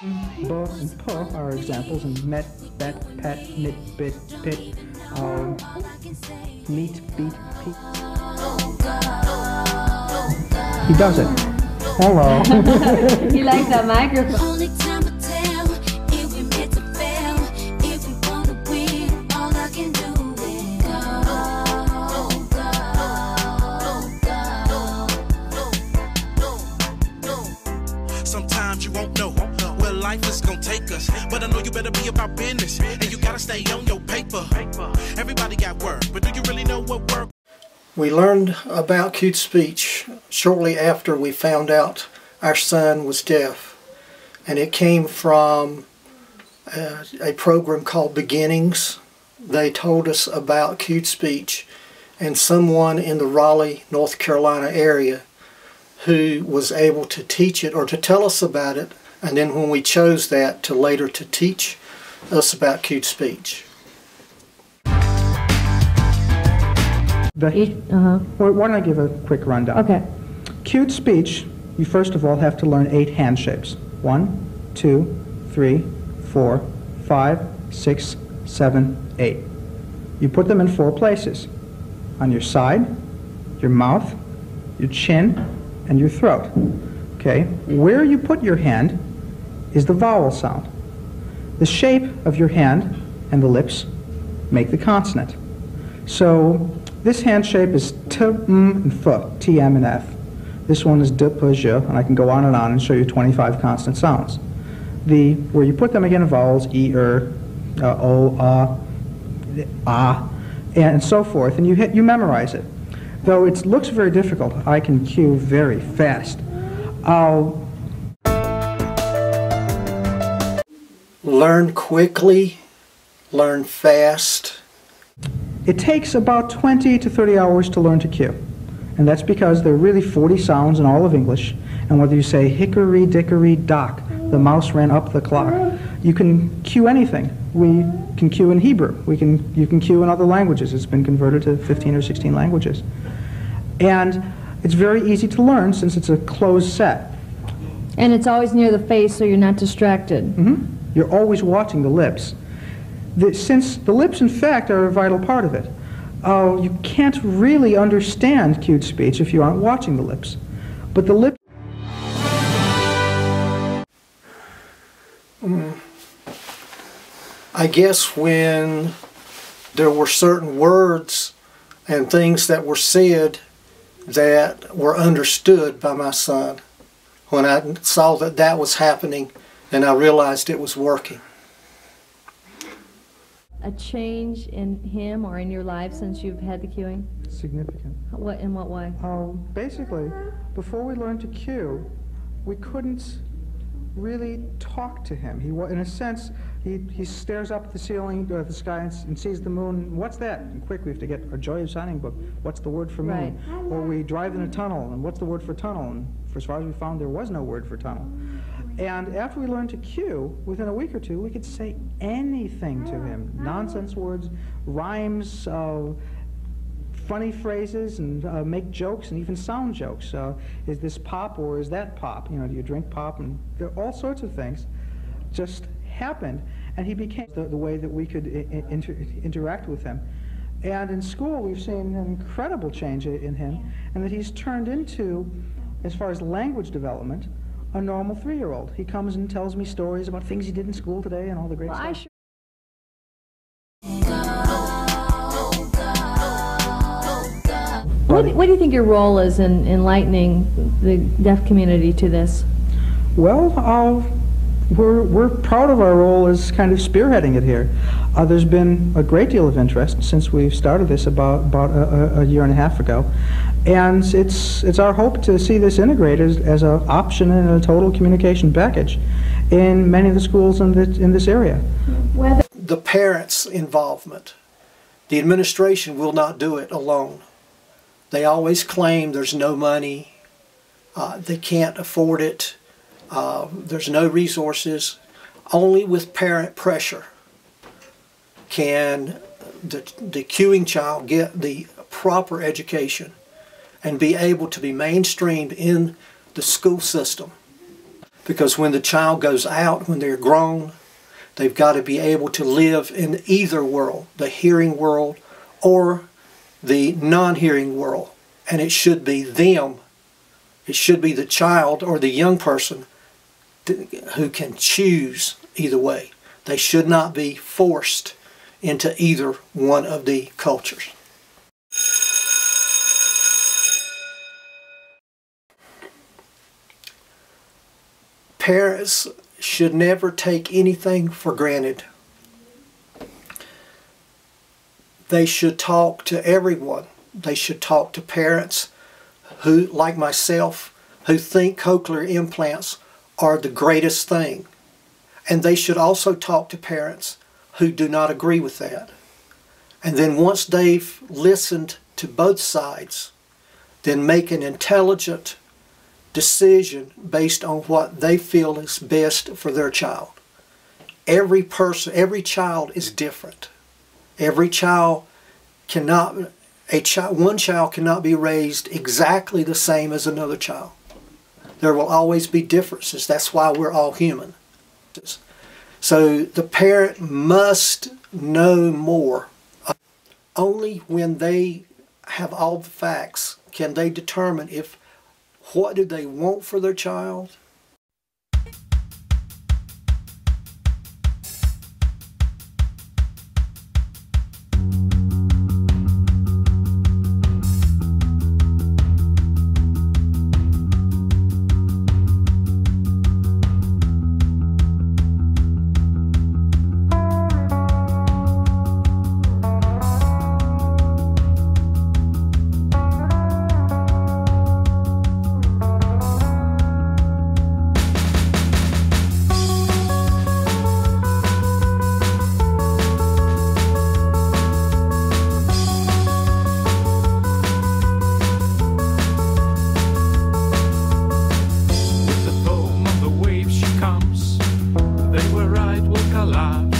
B and P are examples, and met, bet, pet, nit, bit, pit, meet, beat, peat. He does it. Hello. You like that microphone? Sometimes you won't know where life is gonna take us, but I know you better be about business, and you gotta stay on your paper. Everybody got work, but do you really know what work? We learned about cue speech shortly after we found out our son was deaf, and it came from a program called Beginnings. They told us about cue speech, and someone in the Raleigh, North Carolina area who was able to teach it or to tell us about it, and then when we chose that, to later to teach us about cue speech. Why don't I give a quick rundown? Okay. Cued speech, you first of all have to learn 8 hand shapes. 1, 2, 3, 4, 5, 6, 7, 8. You put them in 4 places. On your side, your mouth, your chin, and your throat. Okay? Where you put your hand is the vowel sound. The shape of your hand and the lips make the consonant. So this hand shape is T, M, and F, T, M, and F. This one is D, P, J, and I can go on and show you 25 consonant sounds. Where you put them again, vowels, E, O, and so forth, and you memorize it. Though it looks very difficult, I can cue very fast. Learn quickly, learn fast. It takes about 20 to 30 hours to learn to cue. And that's because there are really 40 sounds in all of English. And whether you say hickory, dickory, dock, the mouse ran up the clock, you can cue anything. We can cue in Hebrew. You can cue in other languages. It's been converted to 15 or 16 languages. And it's very easy to learn since it's a closed set. And it's always near the face so you're not distracted. Mm-hmm. You're always watching the lips. Since the lips, in fact, are a vital part of it, you can't really understand cued speech if you aren't watching the lips. But the lips... I guess when there were certain words and things that were said that were understood by my son, when I saw that that was happening, and I realized it was working. A change in him or in your life since you've had the cueing? Significant. In what way? Basically, before we learned to cue, we couldn't really talk to him. In a sense, he stares up at the ceiling, or the sky, and sees the moon. What's that? And quick, we have to get our Joy of Signing book. What's the word for moon? Right. Or we drive in a tunnel, and what's the word for tunnel? And for as far as we found, there was no word for tunnel. And after we learned to cue, within a week or two, we could say anything to him. Nonsense words, rhymes, funny phrases, and make jokes, and even sound jokes. Is this pop or is that pop? You know, do you drink pop? And there are all sorts of things just happened, and he became the way that we could interact with him. And in school, we've seen an incredible change in him, and that he's turned into, as far as language development, a normal 3-year-old. He comes and tells me stories about things he did in school today and all the great stuff. What do you think your role is in enlightening the deaf community to this? Well, we're proud of our role as kind of spearheading it here. There's been a great deal of interest since we've started this about a year and a half ago. And it's our hope to see this integrated as an option in a total communication package in many of the schools in this area. The parents' involvement. The administration will not do it alone. They always claim there's no money, they can't afford it, there's no resources. Only with parent pressure can the cueing child get the proper education and be able to be mainstreamed in the school system. Because when the child goes out, when they're grown, they've got to be able to live in either world, the hearing world or the non-hearing world. And it should be them, it should be the child or the young person who can choose either way. They should not be forced into either one of the cultures. Parents should never take anything for granted. They should talk to everyone. They should talk to parents who, like myself, who think cochlear implants are the greatest thing. And they should also talk to parents who do not agree with that. And then once they've listened to both sides, then make an intelligent decision based on what they feel is best for their child. Every child is different. Every child cannot, one child cannot be raised exactly the same as another child. There will always be differences. That's why we're all human. So the parent must know more. Only when they have all the facts can they determine what do they want for their child. They were right, will collide.